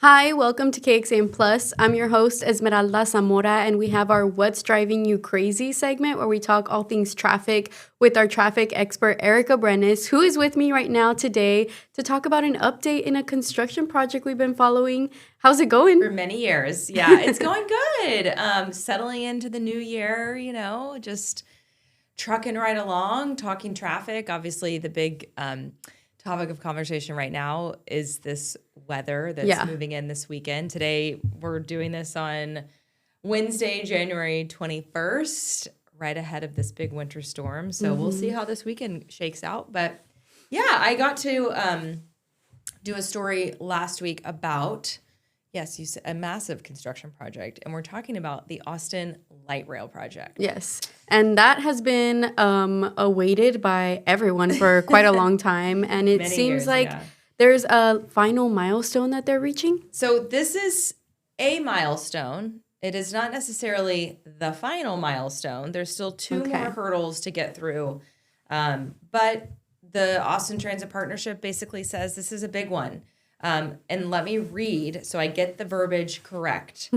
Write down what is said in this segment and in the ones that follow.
Hi, welcome to KXAN Plus. I'm your host, Esmeralda Zamora, and we have our What's Driving You Crazy segment where we talk all things traffic with our traffic expert, Erica Brennes, who is with me right now today to talk about an update in a construction project we've been following. How's it going? For many years. Yeah, it's going good. Settling into the new year, just trucking right along, talking traffic. Obviously, the big topic of conversation right now is this weather that's moving in this weekend. Today, we're doing this on Wednesday, January 21st, right ahead of this big winter storm. So we'll see how this weekend shakes out. But yeah, I got to do a story last week about, yes, you said a massive construction project. And we're talking about the Austin Light Rail project. Yes. And that has been awaited by everyone for quite a long time. And it seems years, like yeah. there's a final milestone that they're reaching. So this is a milestone. It is not necessarily the final milestone. There's still two more hurdles to get through. But the Austin Transit Partnership basically says this is a big one. And let me read so I get the verbiage correct,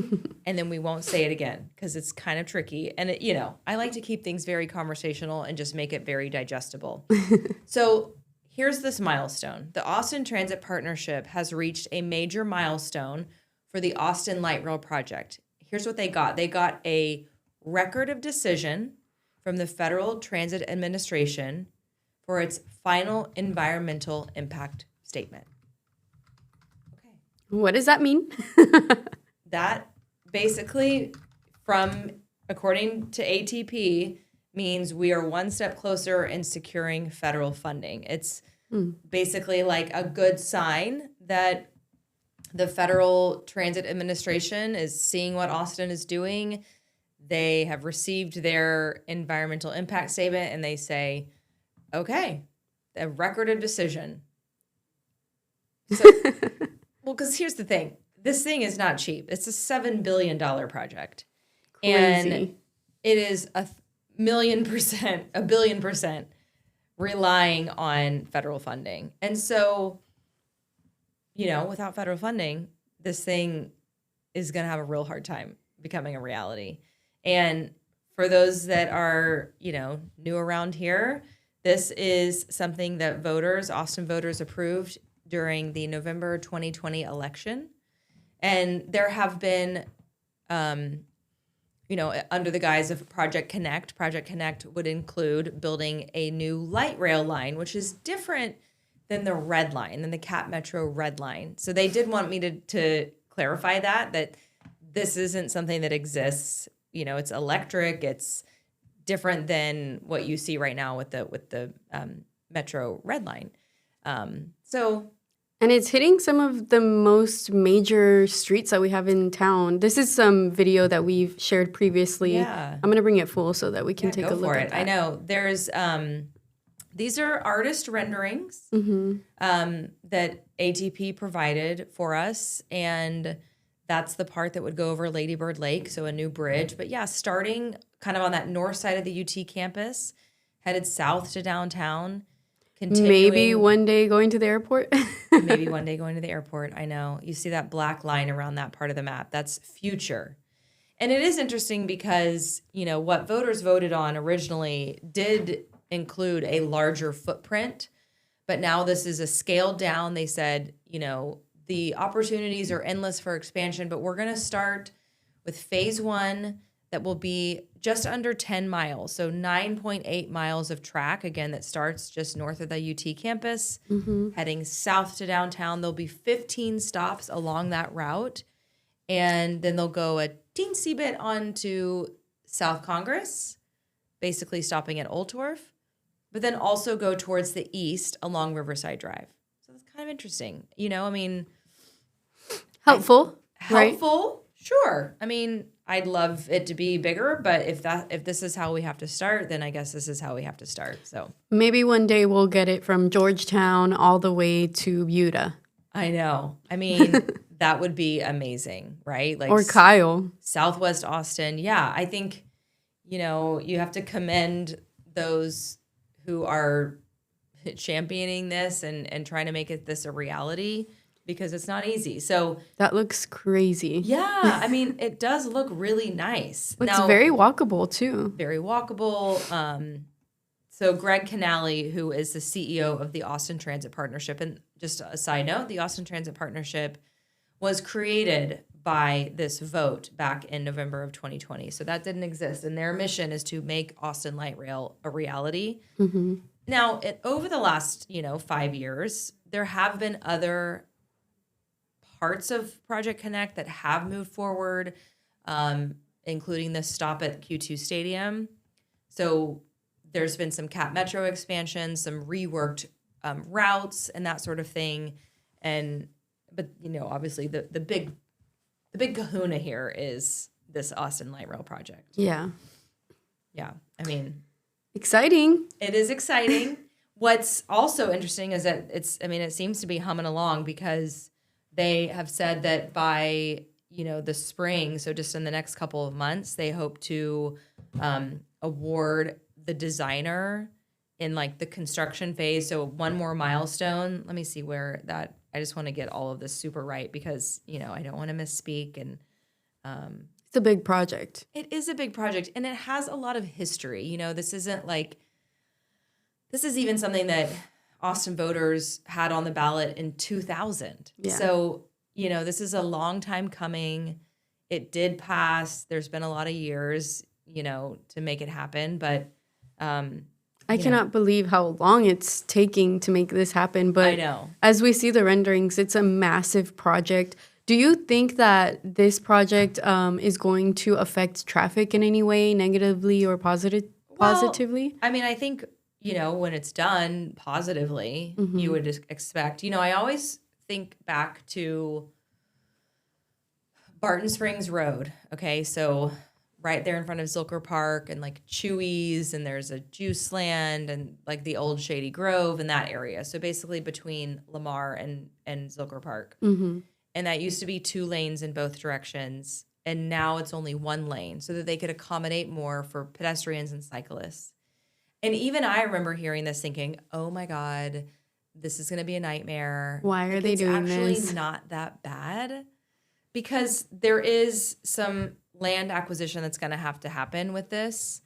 and then we won't say it again because it's kind of tricky. And, I like to keep things very conversational and just make it very digestible. So here's this milestone. The Austin Transit Partnership has reached a major milestone for the Austin Light Rail project. Here's what they got. They got a record of decision from the Federal Transit Administration for its final environmental impact statement. What does that mean? That basically, according to ATP, means we are one step closer in securing federal funding. It's basically like a good sign that the Federal Transit Administration is seeing what Austin is doing. They have received their environmental impact statement and they say, okay, a record of decision. So, well, because here's the thing. This thing is not cheap. It's a $7 billion project. Crazy. And it is a billion percent relying on federal funding. And so, without federal funding, this thing is going to have a real hard time becoming a reality. And for those that are, new around here, this is something that Austin voters approved during the November 2020 election. And there have been, under the guise of Project Connect. Project Connect would include building a new light rail line, which is different than the red line, than the Cap Metro red line. So they did want me to clarify that this isn't something that exists. It's electric. It's different than what you see right now with the Metro red line. And it's hitting some of the most major streets that we have in town. This is some video that we've shared previously. Yeah. I'm going to bring it full so that we can take a look at that. I know. There's these are artist renderings that ATP provided for us, and that's the part that would go over Lady Bird Lake, so a new bridge. But yeah, starting kind of on that north side of the UT campus, headed south to downtown. Maybe one day going to the airport. Maybe one day going to the airport. I know. You see that black line around that part of the map. That's future. And it is interesting because, what voters voted on originally did include a larger footprint. But now this is a scaled down. They said, the opportunities are endless for expansion, but we're going to start with phase one that will be just under 10 miles. So 9.8 miles of track, again, that starts just north of the UT campus, heading south to downtown. There'll be 15 stops along that route. And then they'll go a teensy bit onto South Congress, basically stopping at Old Torf, but then also go towards the east along Riverside Drive. So that's kind of interesting. Helpful, right? Helpful, sure. I'd love it to be bigger, but if this is how we have to start, then I guess this is how we have to start. So maybe one day we'll get it from Georgetown all the way to Buda. I know. That would be amazing, right? Or Kyle. Southwest Austin. Yeah, I think, you have to commend those who are championing this and trying to make this a reality. because it's not easy. So that looks crazy. yeah, I mean, it does look really nice. It's very walkable too. Very walkable. So Greg Canale, who is the CEO of the Austin Transit Partnership, and just a side note, the Austin Transit Partnership was created by this vote back in November of 2020. So that didn't exist. And their mission is to make Austin Light Rail a reality. Mm-hmm. Now, over the last, 5 years, there have been other parts of Project Connect that have moved forward, including the stop at Q2 Stadium. So there's been some Cap Metro expansion, some reworked routes and that sort of thing. But obviously the big kahuna here is this Austin Light Rail project. Yeah. Yeah. I mean, exciting. It is exciting. What's also interesting is that it seems to be humming along, because they have said that by, the spring, so just in the next couple of months, they hope to award the designer in like the construction phase. So one more milestone. Let me see where that, I just want to get all of this super right, because, I don't want to misspeak. And it's a big project. It is a big project, and it has a lot of history. This is even something that Austin voters had on the ballot in 2000. Yeah. So, this is a long time coming. It did pass. There's been a lot of years, to make it happen. But I cannot believe how long it's taking to make this happen. But I know. As we see the renderings, it's a massive project. Do you think that this project is going to affect traffic in any way, negatively or positively? I think, when it's done positively, mm-hmm. you would expect. I always think back to Barton Springs Road. Okay, so right there in front of Zilker Park and like Chewy's, and there's a juice land and like the old Shady Grove in that area. So basically between Lamar and Zilker Park. Mm-hmm. And that used to be 2 lanes in both directions. And now it's only 1 lane, so that they could accommodate more for pedestrians and cyclists. And even I remember hearing this thinking, oh my God, this is going to be a nightmare. Why are they doing this? It's actually not that bad, because there is some land acquisition that's going to have to happen with this.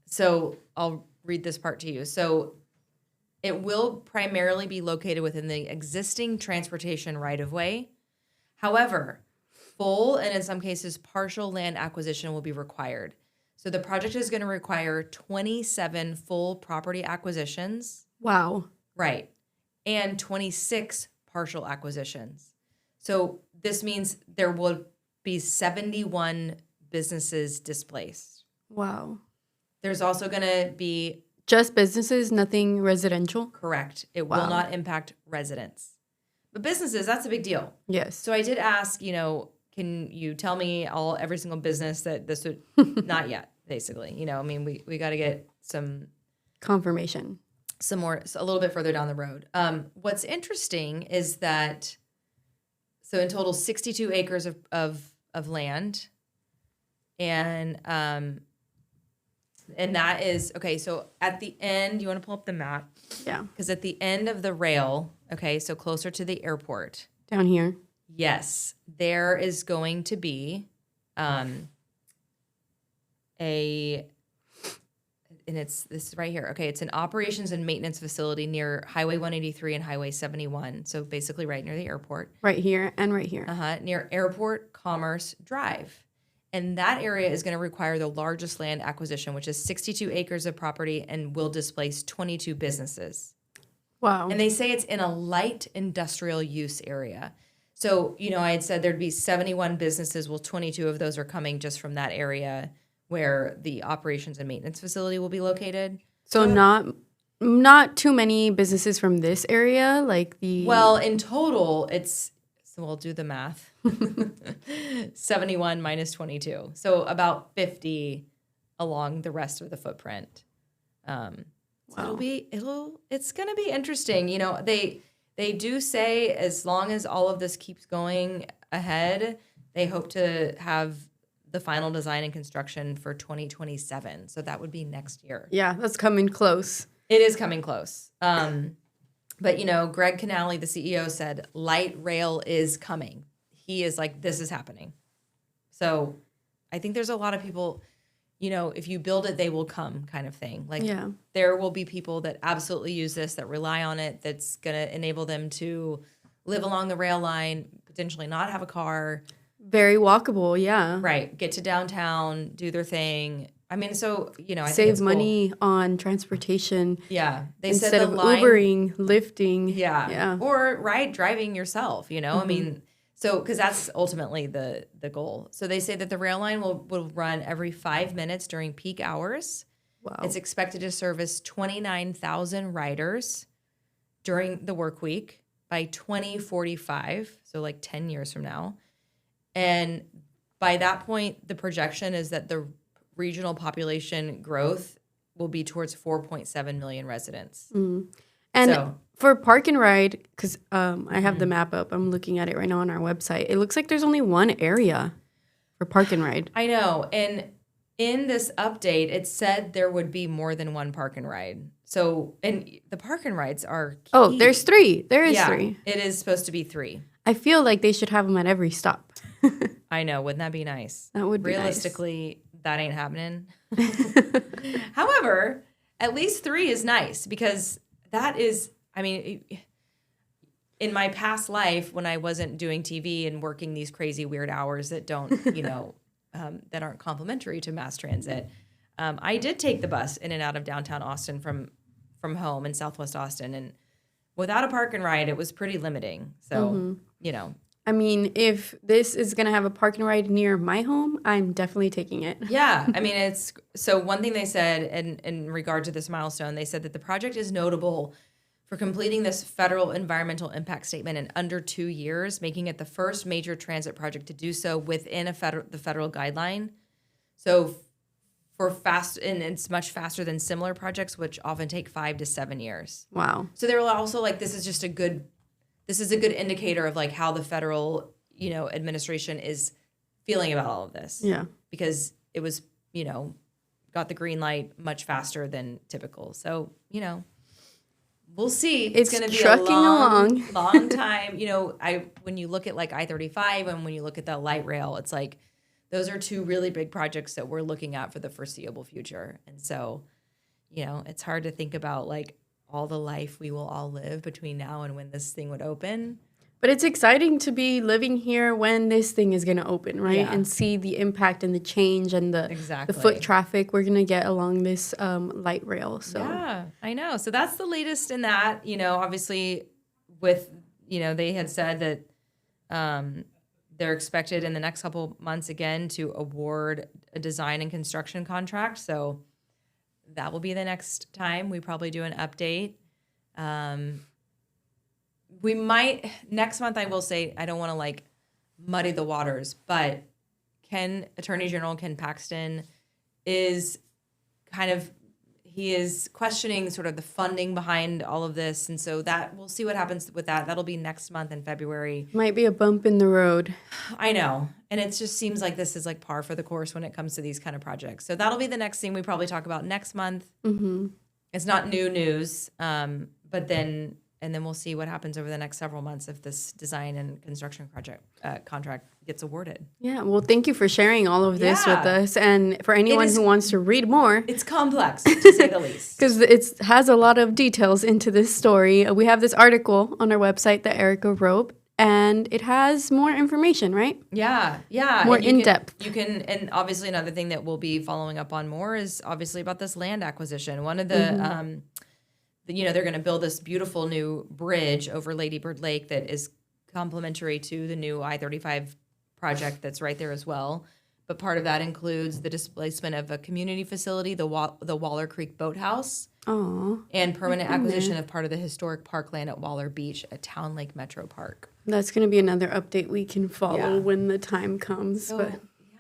So I'll read this part to you. So it will primarily be located within the existing transportation right-of-way. However, full and in some cases partial land acquisition will be required. So the project is going to require 27 full property acquisitions. Wow. Right. And 26 partial acquisitions. So this means there will be 71 businesses displaced. Wow. There's also going to be... just businesses, nothing residential? Correct. It will not impact residents. But businesses, that's a big deal. Yes. So I did ask, can you tell me every single business that this would... not yet, basically. We got to get some... confirmation. Some more, a little bit further down the road. What's interesting is that, so in total, 62 acres of land. And that is, okay, so at the end, you want to pull up the map? Yeah. Because at the end of the rail, okay, so closer to the airport. Down here. Yes, there is going to be and this is right here. Okay, it's an operations and maintenance facility near Highway 183 and Highway 71. So basically right near the airport. Right here and right here. Near Airport Commerce Drive. And that area is going to require the largest land acquisition, which is 62 acres of property, and will displace 22 businesses. Wow. And they say it's in a light industrial use area. So, I had said there'd be 71 businesses. Well, 22 of those are coming just from that area where the operations and maintenance facility will be located. So not too many businesses from this area, like the... Well, in total, so we'll do the math. 71 minus 22. So about 50 along the rest of the footprint. So it's going to be interesting. They do say as long as all of this keeps going ahead, they hope to have the final design and construction for 2027. So that would be next year. Yeah, that's coming close. It is coming close. But, Greg Canali, the CEO, said light rail is coming. He is like, this is happening. So I think there's a lot of people, if you build it, they will come kind of thing. Like there will be people that absolutely use this, that rely on it, that's going to enable them to live along the rail line, potentially not have a car. Very walkable, yeah. Right. Get to downtown, do their thing. I mean, so, I think save it's money cool. on transportation. Yeah. They instead said of Ubering, lifting. Yeah. Or, driving yourself, I mean, so, because that's ultimately the goal. So they say that the rail line will run every 5 minutes during peak hours. Wow. It's expected to service 29,000 riders during the work week by 2045, so like 10 years from now. And by that point, the projection is that the regional population growth will be towards 4.7 million residents. Mm. And for park and ride, because I have the map up, I'm looking at it right now on our website. It looks like there's only one area for park and ride. I know. And in this update, it said there would be more than one park and ride. So, and the park and rides are key. Oh, there's 3. There is 3. It is supposed to be 3. I feel like they should have them at every stop. I know. Wouldn't that be nice? That would be Realistically, that ain't happening. However, at least 3 is nice because that is, I mean, in my past life when I wasn't doing TV and working these crazy weird hours that don't, that aren't complementary to mass transit, I did take the bus in and out of downtown Austin from home in Southwest Austin. And without a park and ride, it was pretty limiting. So, I mean, if this is going to have a park and ride near my home, I'm definitely taking it. Yeah. I mean, so one thing they said in regard to this milestone, they said that the project is notable for completing this federal environmental impact statement in under 2 years, making it the first major transit project to do so within the federal guideline. So and it's much faster than similar projects, which often take 5 to 7 years. Wow. So they were also like, this is a good indicator of like how the federal, administration is feeling about all of this. Yeah. Because it was, got the green light much faster than typical. So, we'll see. It's going to be a long time. When you look at like I-35 and when you look at the light rail, it's like those are 2 really big projects that we're looking at for the foreseeable future. And so, it's hard to think about like all the life we will all live between now and when this thing would open. But it's exciting to be living here when this thing is going to open, right? Yeah. And see the impact and the change and the foot traffic we're going to get along this light rail. So yeah, I know. So that's the latest in that. Obviously with, they had said that they're expected in the next couple months again to award a design and construction contract. So that will be the next time we probably do an update. We might next month. I will say I don't want to like muddy the waters, but Attorney General Ken Paxton is he is questioning sort of the funding behind all of this, and so that we'll see what happens with that. That'll be next month in February. Might be a bump in the road. I know, and it just seems like this is like par for the course when it comes to these kind of projects. So that'll be the next thing we probably talk about next month. Mm-hmm. It's not new news, but then we'll see what happens over the next several months if this design and construction project contract gets awarded. Yeah, well, thank you for sharing all of this with us. And for anyone who wants to read more. It's complex, to say the least. Because it has a lot of details into this story. We have this article on our website that Erica wrote, and it has more information, right? Yeah. More in-depth. You can, and obviously another thing that we'll be following up on more is obviously about this land acquisition. One of the... they're going to build this beautiful new bridge over Lady Bird Lake that is complementary to the new I-35 project that's right there as well. But part of that includes the displacement of a community facility, the Waller Creek Boathouse, and permanent acquisition of part of the historic parkland at Waller Beach at Town Lake Metro Park. That's going to be another update we can follow when the time comes. So,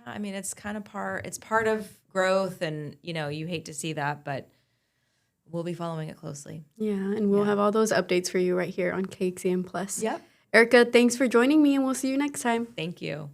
I mean, it's kind of part of growth, and, you hate to see that, but we'll be following it closely. Yeah, and we'll have all those updates for you right here on KXAN Plus. Yep. Erica, thanks for joining me, and we'll see you next time. Thank you.